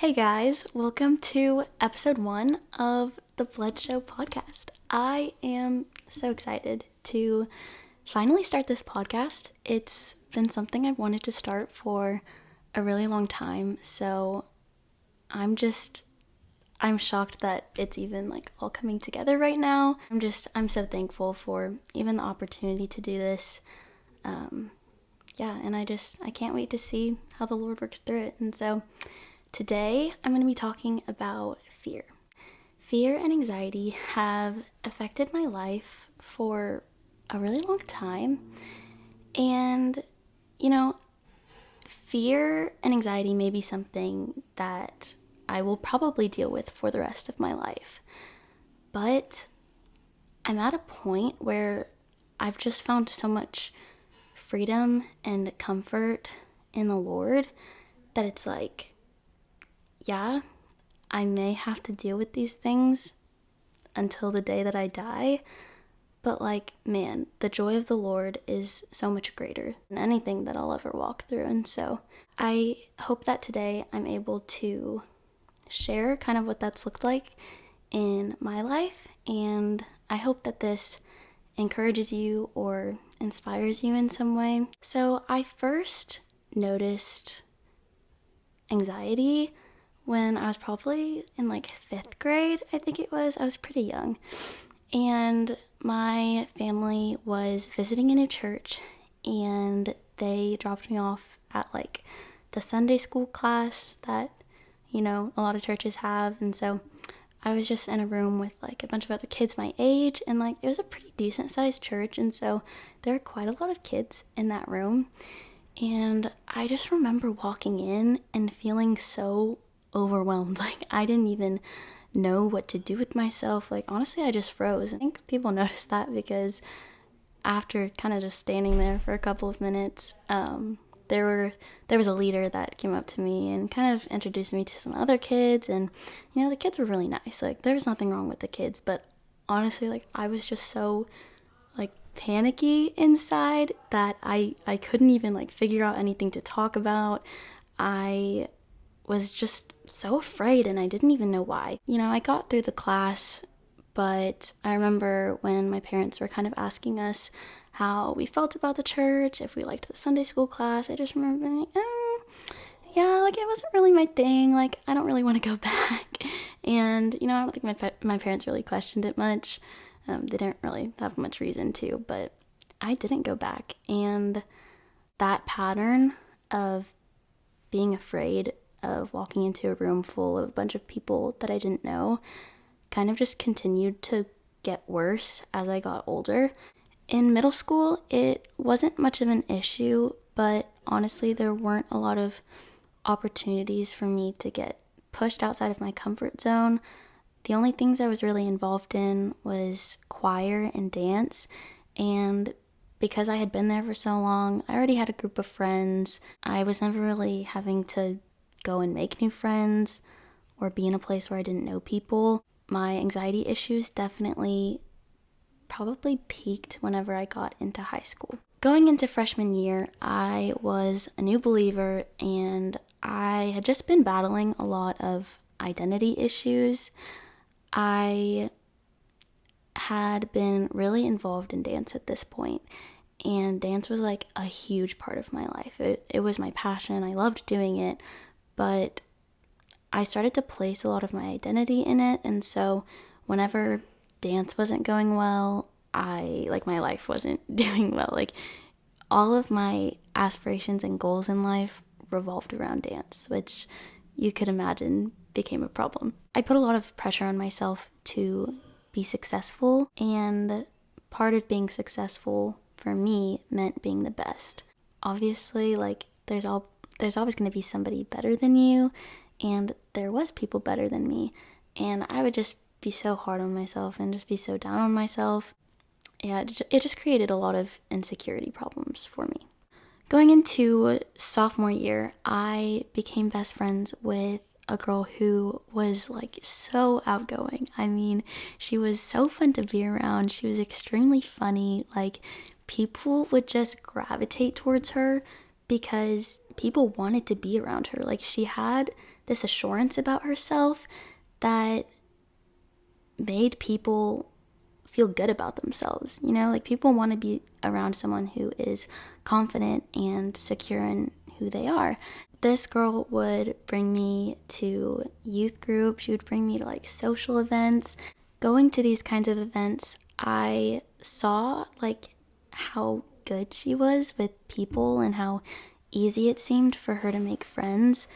Hey guys, welcome to episode 1 of the Bledshow podcast. I am so excited to finally start this podcast. It's been something I've wanted to start for a really long time, so I'm shocked that it's even all coming together right now. I'm so thankful for even the opportunity to do this. And I can't wait to see how the Lord works through it. And so today, I'm going to be talking about fear. Fear and anxiety have affected my life for a really long time. And, fear and anxiety may be something that I will probably deal with for the rest of my life. But I'm at a point where I've just found so much freedom and comfort in the Lord that it's I may have to deal with these things until the day that I die, but the joy of the Lord is so much greater than anything that I'll ever walk through. And so I hope that today I'm able to share kind of what that's looked like in my life, and I hope that this encourages you or inspires you in some way. So I first noticed anxiety when I was probably in 5th grade, I think it was. I was pretty young. And my family was visiting a new church, and they dropped me off at the Sunday school class that, a lot of churches have. And so I was just in a room with a bunch of other kids my age, and it was a pretty decent sized church. And so there were quite a lot of kids in that room. And I just remember walking in and feeling so overwhelmed. I didn't even know what to do with myself. Honestly, I just froze. I think people noticed that because after kind of just standing there for a couple of minutes, there was a leader that came up to me and kind of introduced me to some other kids. And, the kids were really nice. There was nothing wrong with the kids. But honestly, I was just so panicky inside that I couldn't even figure out anything to talk about. I was just so afraid, and I didn't even know why. I got through the class, but I remember when my parents were kind of asking us how we felt about the church, if we liked the Sunday school class. I just remember being it wasn't really my thing. I don't really want to go back. And, I don't think my parents really questioned it much. They didn't really have much reason to, but I didn't go back. And that pattern of being afraid of walking into a room full of a bunch of people that I didn't know kind of just continued to get worse as I got older. In middle school, it wasn't much of an issue, but honestly, there weren't a lot of opportunities for me to get pushed outside of my comfort zone. The only things I was really involved in was choir and dance, and because I had been there for so long, I already had a group of friends. I was never really having to go and make new friends or be in a place where I didn't know people. My anxiety issues definitely probably peaked whenever I got into high school. Going into freshman year, I was a new believer, and I had just been battling a lot of identity issues. I had been really involved in dance at this point, and dance was a huge part of my life. It was my passion. I loved doing it, but I started to place a lot of my identity in it, and so whenever dance wasn't going well, my life wasn't doing well. All of my aspirations and goals in life revolved around dance, which you could imagine became a problem. I put a lot of pressure on myself to be successful, and part of being successful for me meant being the best. Obviously, there's always going to be somebody better than you, and there was people better than me, and I would just be so hard on myself and just be so down on myself. Yeah, it just created a lot of insecurity problems for me. Going into sophomore year, I became best friends with a girl who was so outgoing. I mean, she was so fun to be around. She was extremely funny. People would just gravitate towards her because people wanted to be around her. She had this assurance about herself that made people feel good about themselves. Like people want to be around someone who is confident and secure in who they are. This girl would bring me to youth group. She would bring me to like social events. Going to these kinds of events, I saw like how good she was with people and how easy it seemed for her to make friends.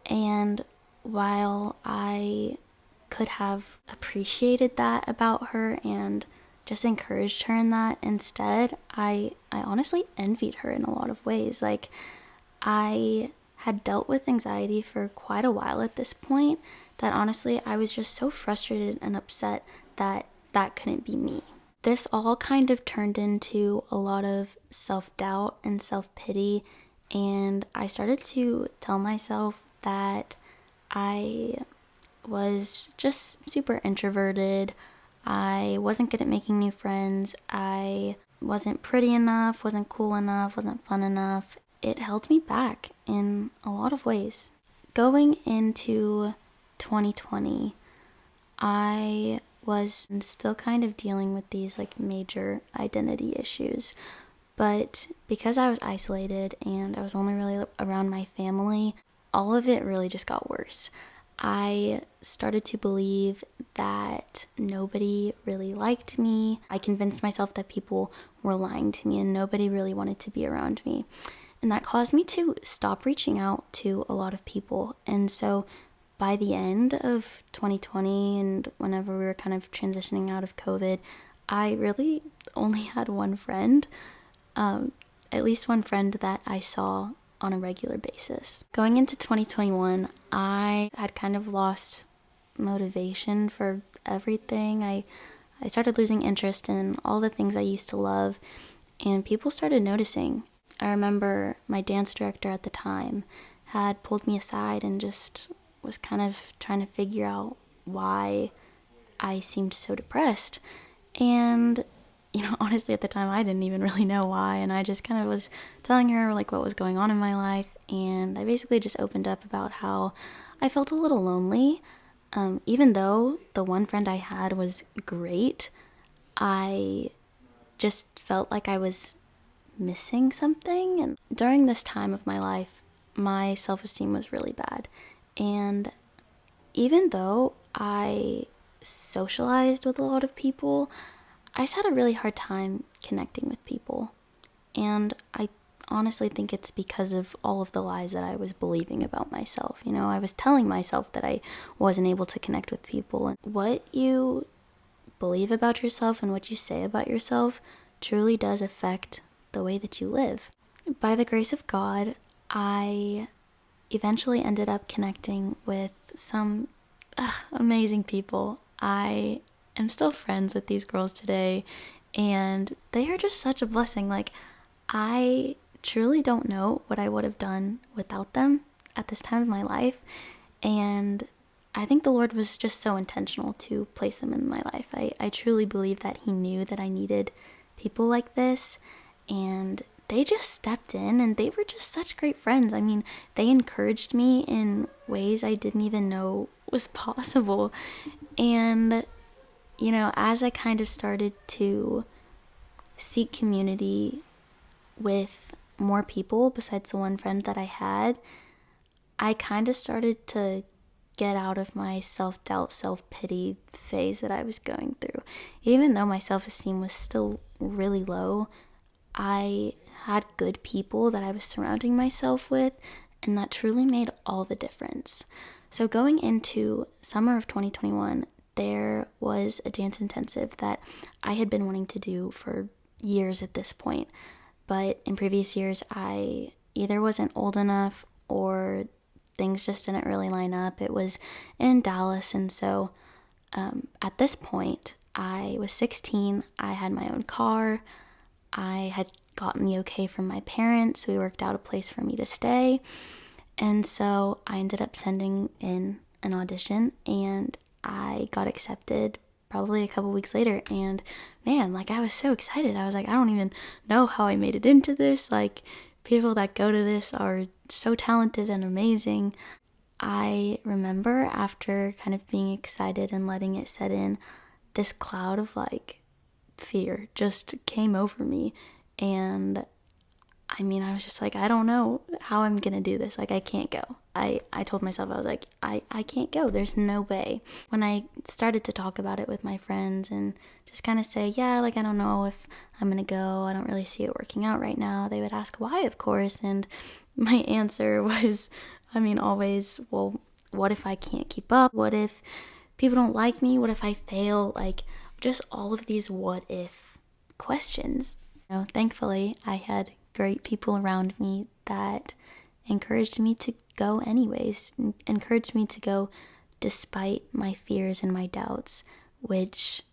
And while I could have appreciated that about her and just encouraged her in that, instead, I honestly envied her in a lot of ways. Like, I had dealt with anxiety for quite a while at this point that honestly I was just so frustrated and upset that that couldn't be me. This all kind of turned into a lot of self-doubt and self-pity, and I started to tell myself that I was just super introverted. I wasn't good at making new friends. I wasn't pretty enough, wasn't cool enough, wasn't fun enough. It held me back in a lot of ways. Going into 2020, I was still kind of dealing with these like major identity issues. But because I was isolated and I was only really around my family, all of it really just got worse. I started to believe that nobody really liked me. I convinced myself that people were lying to me and nobody really wanted to be around me. And that caused me to stop reaching out to a lot of people. And so by the end of 2020 and whenever we were kind of transitioning out of COVID, I really only had one friend, at least one friend that I saw on a regular basis. Going into 2021, I had kind of lost motivation for everything. I started losing interest in all the things I used to love, and people started noticing. I remember my dance director at the time had pulled me aside and just was kind of trying to figure out why I seemed so depressed. And honestly, at the time, I didn't even really know why, and I just kind of was telling her, like, what was going on in my life, and I basically just opened up about how I felt a little lonely. Even though the one friend I had was great, I just felt like I was missing something, and during this time of my life, my self-esteem was really bad, and even though I socialized with a lot of people, I just had a really hard time connecting with people. And I honestly think it's because of all of the lies that I was believing about myself. I was telling myself that I wasn't able to connect with people. And what you believe about yourself and what you say about yourself truly does affect the way that you live. By the grace of God, I eventually ended up connecting with some amazing people. I am still friends with these girls today, and they are just such a blessing. Like, I truly don't know what I would have done without them at this time of my life, and I think the Lord was just so intentional to place them in my life. I truly believe that He knew that I needed people like this, and they just stepped in, and they were just such great friends. I mean, they encouraged me in ways I didn't even know was possible. And, as I kind of started to seek community with more people besides the one friend that I had, I kind of started to get out of my self-doubt, self-pity phase that I was going through. Even though my self-esteem was still really low, I had good people that I was surrounding myself with, and that truly made all the difference. So going into summer of 2021, there was a dance intensive that I had been wanting to do for years at this point. But in previous years, I either wasn't old enough or things just didn't really line up. It was in Dallas, and so at this point, I was 16. I had my own car. I had gotten the okay from my parents. We worked out a place for me to stay. And so I ended up sending in an audition, and I got accepted probably a couple weeks later. And man, like, I was so excited. I was like, I don't even know how I made it into this. Like, people that go to this are so talented and amazing. I remember after kind of being excited and letting it set in, this cloud of like fear just came over me. And I mean, I was just like, I don't know how I'm gonna do this. Like, I can't go. I told myself, I was like, I can't go. There's no way. When I started to talk about it with my friends and just kind of say, yeah, like, I don't know if I'm gonna go. I don't really see it working out right now. They would ask why, of course. And my answer was, I mean, always, well, what if I can't keep up? What if people don't like me? What if I fail? Like, just all of these what if questions. Thankfully, I had great people around me that encouraged me to go anyways, encouraged me to go despite my fears and my doubts, which,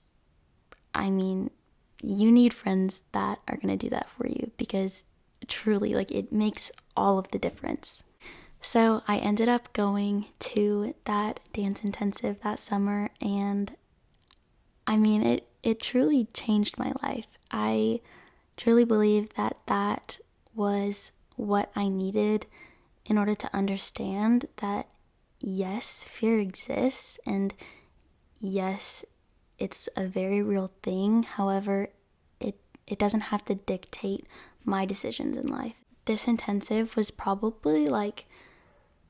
I mean, you need friends that are going to do that for you, because truly, like, it makes all of the difference. So I ended up going to that dance intensive that summer, and I mean, it truly changed my life. I truly believe that that was what I needed in order to understand that, yes, fear exists, and yes, it's a very real thing. However, it doesn't have to dictate my decisions in life. This intensive was probably like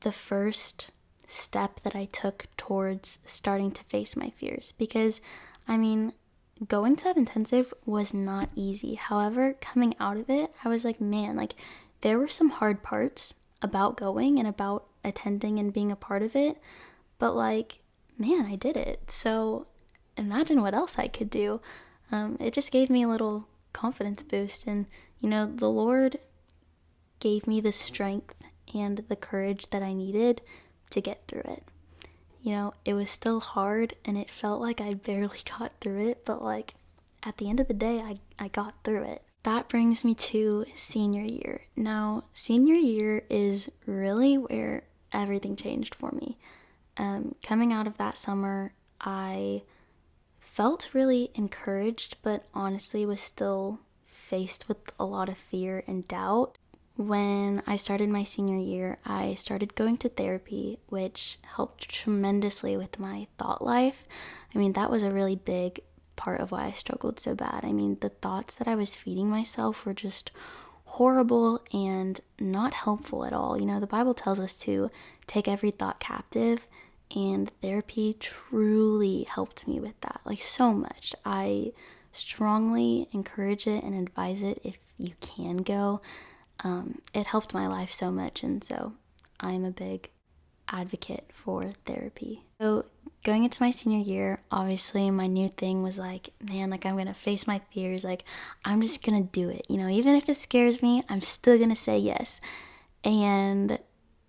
the first step that I took towards starting to face my fears, because I mean, going to that intensive was not easy. However, coming out of it, I was like, man, like, there were some hard parts about going and about attending and being a part of it, but like, man, I did it. So imagine what else I could do. It just gave me a little confidence boost, and the Lord gave me the strength and the courage that I needed to get through it. It was still hard and it felt like I barely got through it, but like, at the end of the day, I got through it. That brings me to senior year. Now, senior year is really where everything changed for me. Coming out of that summer, I felt really encouraged, but honestly was still faced with a lot of fear and doubt. When I started my senior year, I started going to therapy, which helped tremendously with my thought life. I mean, that was a really big part of why I struggled so bad. I mean, the thoughts that I was feeding myself were just horrible and not helpful at all. The Bible tells us to take every thought captive, and therapy truly helped me with that, like, so much. I strongly encourage it and advise it if you can go. It helped my life so much, and so I'm a big advocate for therapy. So going into my senior year, obviously my new thing was like, man, like, I'm gonna face my fears, like, I'm just gonna do it, even if it scares me, I'm still gonna say yes. And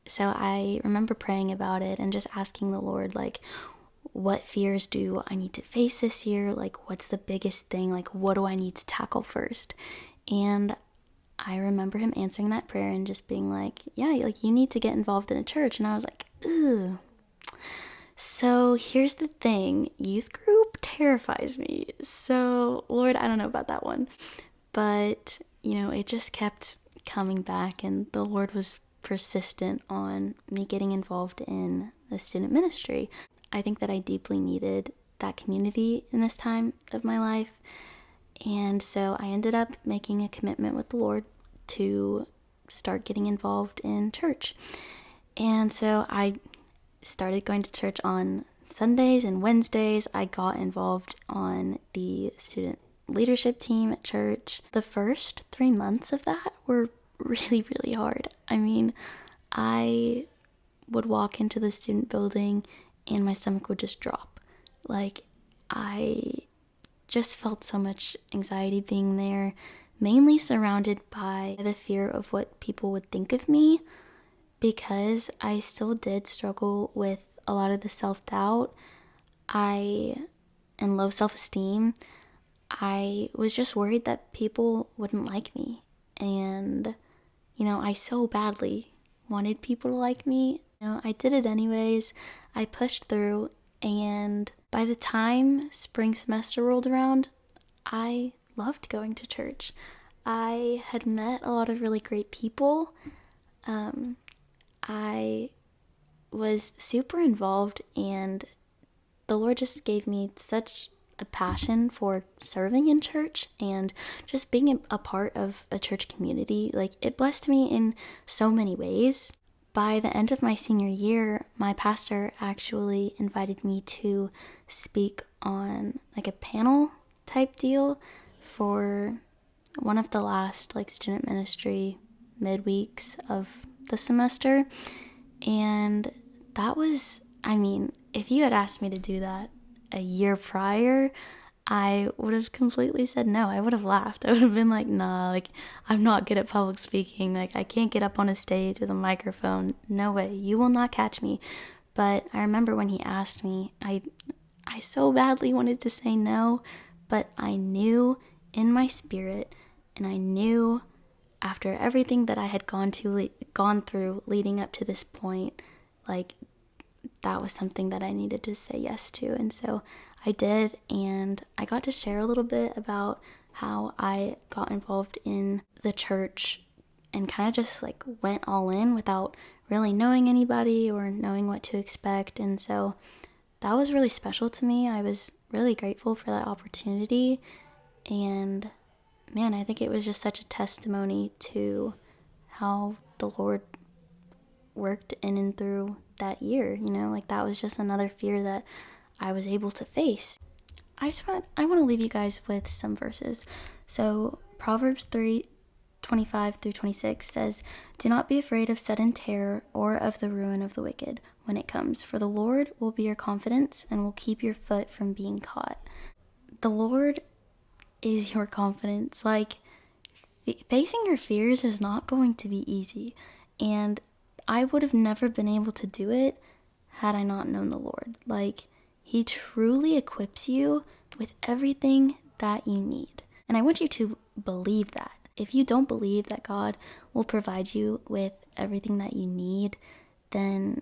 so I remember praying about it and just asking the Lord, like, what fears do I need to face this year? Like, what's the biggest thing? Like, what do I need to tackle first? And I remember him answering that prayer and just being like, yeah, like, you need to get involved in a church. And I was like, ugh. So here's the thing, youth group terrifies me. So, Lord, I don't know about that one. But, it just kept coming back, and the Lord was persistent on me getting involved in the student ministry. I think that I deeply needed that community in this time of my life. And so I ended up making a commitment with the Lord to start getting involved in church. And so I started going to church on Sundays and Wednesdays. I got involved on the student leadership team at church. The first 3 months of that were really, really hard. I mean, I would walk into the student building and my stomach would just drop. Like, I just felt so much anxiety being there, mainly surrounded by the fear of what people would think of me, because I still did struggle with a lot of the self-doubt and low self-esteem. I was just worried that people wouldn't like me, and I so badly wanted people to like me. I did it anyways. I pushed through, and by the time spring semester rolled around, I loved going to church. I had met a lot of really great people. I was super involved, and the Lord just gave me such a passion for serving in church and just being a part of a church community. Like, it blessed me in so many ways. By the end of my senior year, my pastor actually invited me to speak on like a panel type deal for one of the last like student ministry midweeks of the semester. And that was, I mean, if you had asked me to do that a year prior, I would have completely said no. I would have laughed. I would have been like, nah, like, I'm not good at public speaking. Like, I can't get up on a stage with a microphone. No way. You will not catch me. But I remember when he asked me, I so badly wanted to say no, but I knew in my spirit, and I knew after everything that I had gone through leading up to this point, like, that was something that I needed to say yes to. And so I did, and I got to share a little bit about how I got involved in the church and kind of just like went all in without really knowing anybody or knowing what to expect. And so that was really special to me. I was really grateful for that opportunity. And man, I think it was just such a testimony to how the Lord worked in and through that year. You know, like, that was just another fear that I was able to face. I want to leave you guys with some verses. So Proverbs 3:25 through 26 says, "Do not be afraid of sudden terror or of the ruin of the wicked when it comes, for the Lord will be your confidence and will keep your foot from being caught." The Lord is your confidence. Like, facing your fears is not going to be easy, and I would have never been able to do it had I not known the Lord. Like, He truly equips you with everything that you need. And I want you to believe that. If you don't believe that God will provide you with everything that you need, then,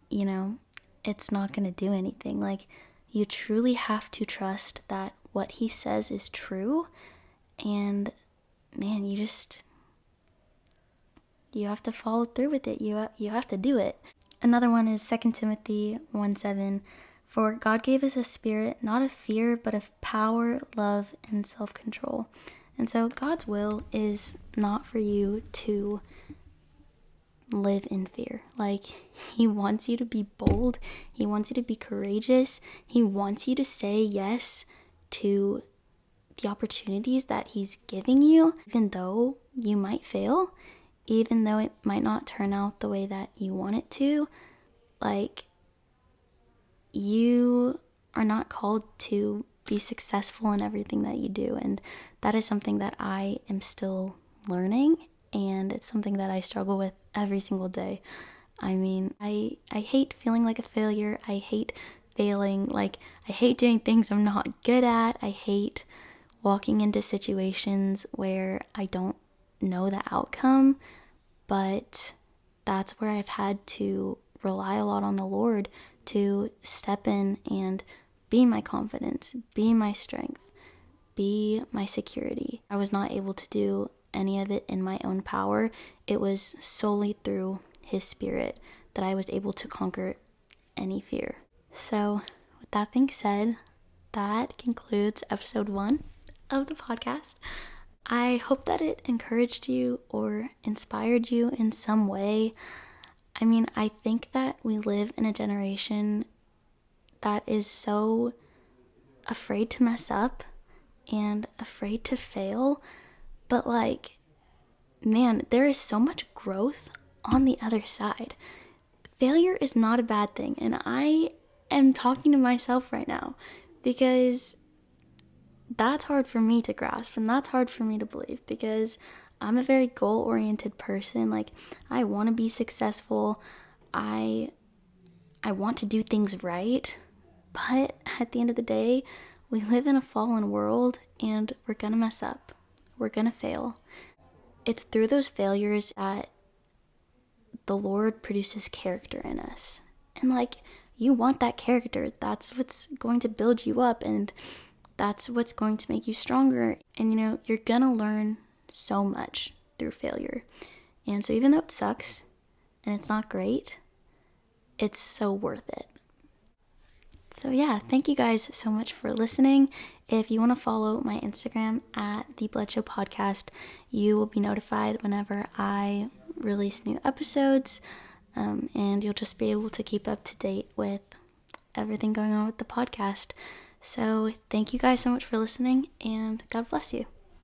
you know, it's not going to do anything. Like, you truly have to trust that what He says is true. And man, you have to follow through with it. You have to do it. Another one is 2 Timothy 1:7. "For God gave us a spirit, not of fear, but of power, love, and self-control." And so God's will is not for you to live in fear. Like, He wants you to be bold. He wants you to be courageous. He wants you to say yes to the opportunities that He's giving you, even though you might fail, even though it might not turn out the way that you want it to. Like, you are not called to be successful in everything that you do. And that is something that I am still learning, and it's something that I struggle with every single day. I mean, I hate feeling like a failure. I hate failing. Like, I hate doing things I'm not good at. I hate walking into situations where I don't know the outcome, but that's where I've had to rely a lot on the Lord to step in and be my confidence, be my strength, be my security. I was not able to do any of it in my own power. It was solely through His Spirit that I was able to conquer any fear. So with that being said, that concludes episode 1 of the podcast. I hope that it encouraged you or inspired you in some way. I mean, I think that we live in a generation that is so afraid to mess up and afraid to fail. But like, man, there is so much growth on the other side. Failure is not a bad thing. And I am talking to myself right now because that's hard for me to grasp, and that's hard for me to believe, because I'm a very goal-oriented person. Like, I want to be successful. I want to do things right. But at the end of the day, we live in a fallen world, and we're going to mess up. We're going to fail. It's through those failures that the Lord produces character in us. And like, you want that character. That's what's going to build you up, and that's what's going to make you stronger. And you know, you're gonna learn so much through failure. And so even though it sucks and it's not great, it's so worth it. So yeah, thank you guys so much for listening. If you want to follow my Instagram at the Bledshow Podcast, you will be notified whenever I release new episodes, and you'll just be able to keep up to date with everything going on with the podcast. So thank you guys so much for listening, and God bless you.